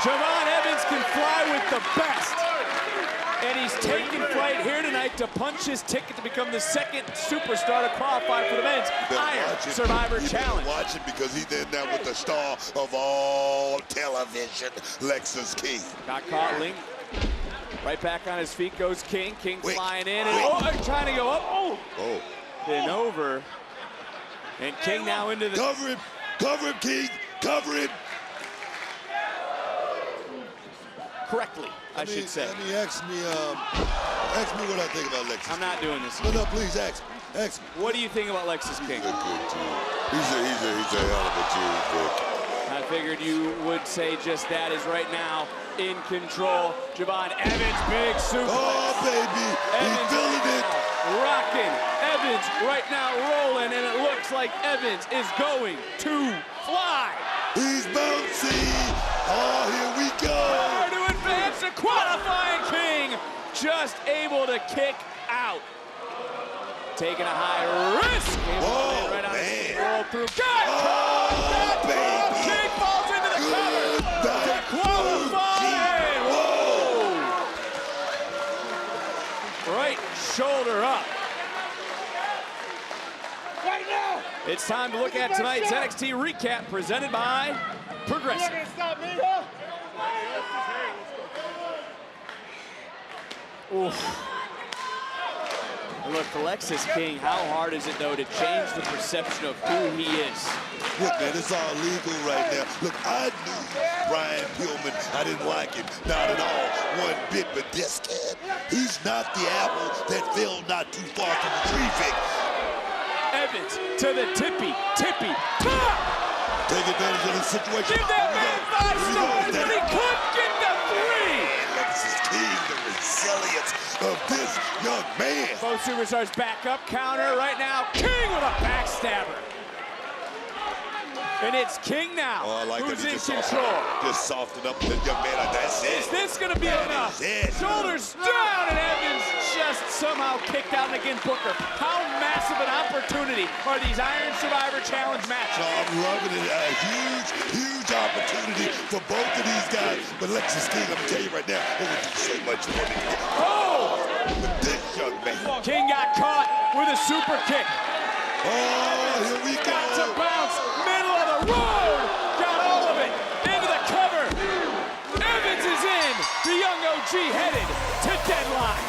Javon Evans can fly with the best. And he's taking flight here tonight to punch his ticket to become the second superstar to qualify for the men's Iron Survivor Challenge. Watching because he's in there with the star of all television, Lexus King. Got caught, Ling. Right back on his feet goes King. King flying in and trying to go up. Then over. And King now into the... Cover him, King, cover him. Correctly, I should say. I mean, ask me what I think about Lexus. I'm not doing this. No, please, ask me. What do you think about Lexus King? He's a good team. He's a hell of a team, Vic. I figured you would say just that. Is right now in control. Javon Evans, big suplex. Oh, baby, he's feeling it. Rocking. Evans right now rolling, and it looks like Evans is going to fly. He's bouncy. Oh, here we go. To advance to qualifying. King just able to kick out. Taking a high risk. Oh, right on man. Roll through. Baby. King falls into the cover. To qualify. Whoa. Right shoulder up. Right now. It's time to look at tonight's NXT recap presented by Progressive. You're not gonna stop me, huh? Oof. Look, for Lexus King, how hard is it, though, to change the perception of who he is? Look, man, it's all legal right now. Look, I knew Brian Pillman. I didn't like him, not at all, one bit. But this kid, he's not the apple that fell not too far from the tree, Vic. Evans to the tippy top! Take advantage of the situation. Give that man 5 stars, but he couldn't get the 3! Lexus King, the resilience of this young man. Both superstars back up, counter right now. King with a backstabber. And it's King now, who's in control. Just soften up the young man. That's it. Is this going to be enough? Shoulders down, and Evans just somehow kicked out. And again, Booker, how massive an opportunity are these Iron Survivor Challenge matches? I'm loving it. A huge opportunity for both of these guys. But Lexus King, I'm going to tell you right now, it would do so much for me. With this young man. King got caught with a super kick. Oh, here we go. Got to bounce. Middle of the road. Got all of it. Into the cover. Evans is in. The young OG headed to deadline.